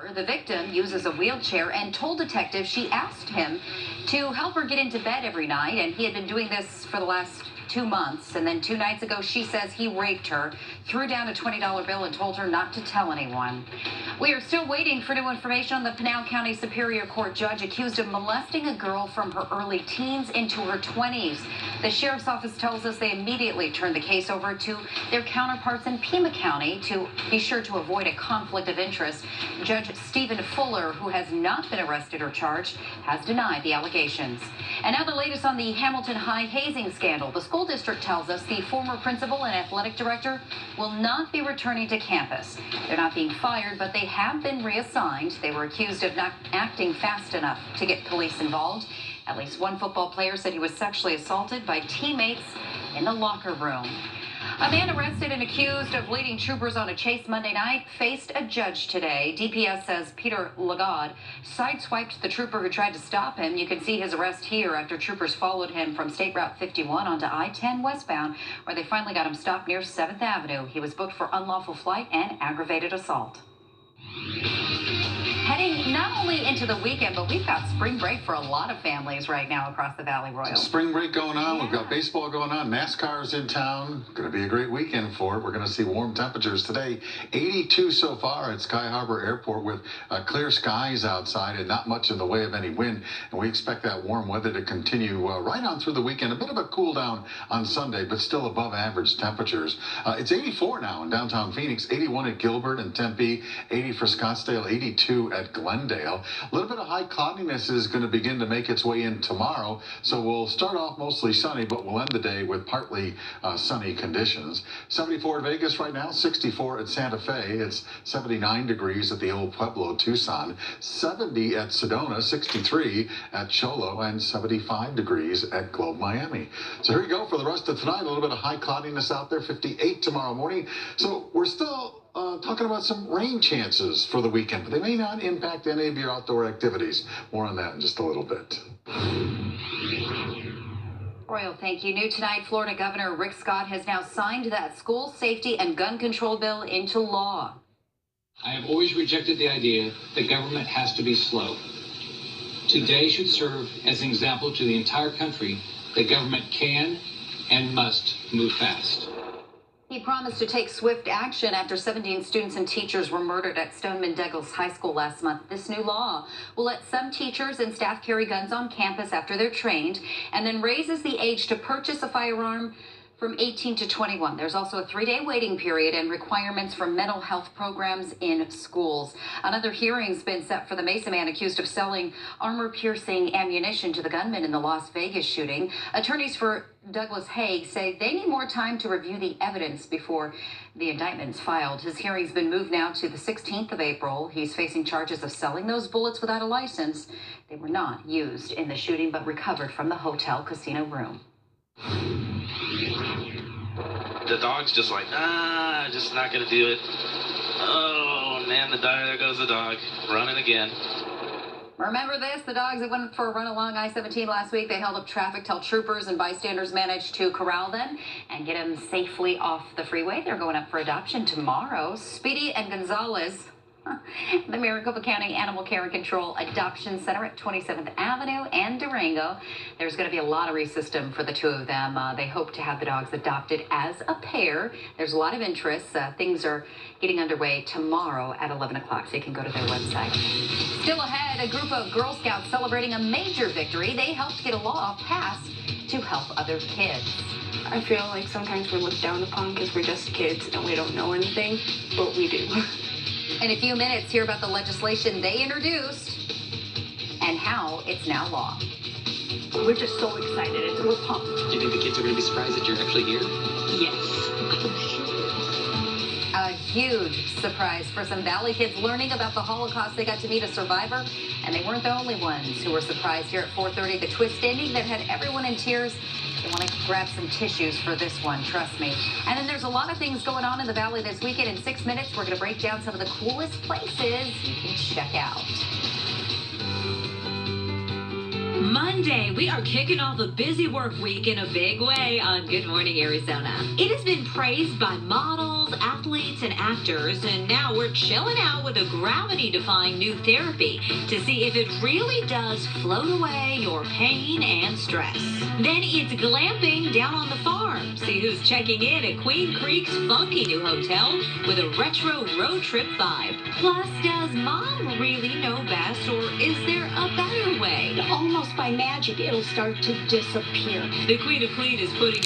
The victim uses a wheelchair and told detectives she asked him to help her get into bed every night, and he had been doing this for the last 2 months. And then 2 nights ago, she says he raped her, threw down a $20 bill and told her not to tell anyone. We are still waiting for new information on the Pinal County Superior Court judge accused of molesting a girl from her early teens into her 20s. The sheriff's office tells us they immediately turned the case over to their counterparts in Pima County to be sure to avoid a conflict of interest. Judge Stephen Fuller, who has not been arrested or charged, has denied the allegations. And now the latest on the Hamilton High hazing scandal. The school district tells us the former principal and athletic director will not be returning to campus. They're not being fired, but they have been reassigned. They were accused of not acting fast enough to get police involved. At least one football player said he was sexually assaulted by teammates in the locker room. A man arrested and accused of leading troopers on a chase Monday night faced a judge today. DPS says Peter Lagarde sideswiped the trooper who tried to stop him. You can see his arrest here after troopers followed him from State Route 51 onto I-10 westbound, where they finally got him stopped near 7th Avenue. He was booked for unlawful flight and aggravated assault. Heading not only into the weekend, but we've got spring break for a lot of families right now across the Valley Royal. Spring break going on. Yeah. We've got baseball going on. NASCAR's in town. Going to be a great weekend for it. We're going to see warm temperatures today. 82 so far at Sky Harbor Airport with clear skies outside and not much in the way of any wind. And we expect that warm weather to continue right on through the weekend. A bit of a cool down on Sunday, but still above average temperatures. It's 84 now in downtown Phoenix, 81 at Gilbert and Tempe, 80 for Scottsdale, 82 at Glendale. A little bit of high cloudiness is going to begin to make its way in tomorrow, so we'll start off mostly sunny, but we'll end the day with partly sunny conditions. 74 at Vegas right now, 64 at Santa Fe. It's 79 degrees at the Old Pueblo, Tucson, 70 at Sedona, 63 at Cholo, and 75 degrees at Globe, Miami. So here you go for the rest of tonight. A little bit of high cloudiness out there, 58 tomorrow morning. So we're still talking about some rain chances for the weekend, but they may not impact any of your outdoor activities. More on that in just a little bit. Royal, thank you. New tonight, Florida Governor Rick Scott has now signed that school safety and gun control bill into law. I have always rejected the idea that government has to be slow. Today should serve as an example to the entire country that government can and must move fast. He promised to take swift action after 17 students and teachers were murdered at Stoneman Douglas High School last month. This new law will let some teachers and staff carry guns on campus after they're trained, and then raises the age to purchase a firearm from 18 to 21. There's also a 3-day waiting period and requirements for mental health programs in schools. Another hearing's been set for the Mesa man accused of selling armor-piercing ammunition to the gunman in the Las Vegas shooting. Attorneys for Douglas Haig say they need more time to review the evidence before the indictment's filed. His hearing's been moved now to the 16th of April. He's facing charges of selling those bullets without a license. They were not used in the shooting, but recovered from the hotel casino room. The dog's just like, just not gonna do it. Oh man, there goes the dog, running again. Remember this? The dogs that went for a run along I-17 last week, they held up traffic till troopers and bystanders managed to corral them and get them safely off the freeway. They're going up for adoption tomorrow. Speedy and Gonzalez, the Maricopa County Animal Care and Control Adoption Center at 27th Avenue and Durango. There's going to be a lottery system for the two of them. They hope to have the dogs adopted as a pair. There's a lot of interest. Things are getting underway tomorrow at 11 o'clock, so you can go to their website. Still ahead, a group of Girl Scouts celebrating a major victory. They helped get a law passed to help other kids. I feel like sometimes we're looked down upon because we're just kids and we don't know anything, but we do. In a few minutes, hear about the legislation they introduced and how it's now law. We're just so excited. We're pumped. Do you think the kids are going to be surprised that you're actually here? Yes. A huge surprise for some Valley kids learning about the Holocaust. They got to meet a survivor, and they weren't the only ones who were surprised here at 4:30. The twist ending that had everyone in tears. They want to grab some tissues for this one, trust me. And then there's a lot of things going on in the Valley this weekend. In 6 minutes, we're going to break down some of the coolest places you can check out. Monday. Monday, we are kicking off a busy work week in a big way on Good Morning Arizona. It has been praised by models, athletes, and actors, and now we're chilling out with a gravity-defying new therapy to see if it really does float away your pain and stress. Then it's glamping down on the farm. See who's checking in at Queen Creek's funky new hotel with a retro road trip vibe. Plus, does mom really know best, or is there a better way? Almost by magic, it'll start to disappear. The Queen of Clean is putting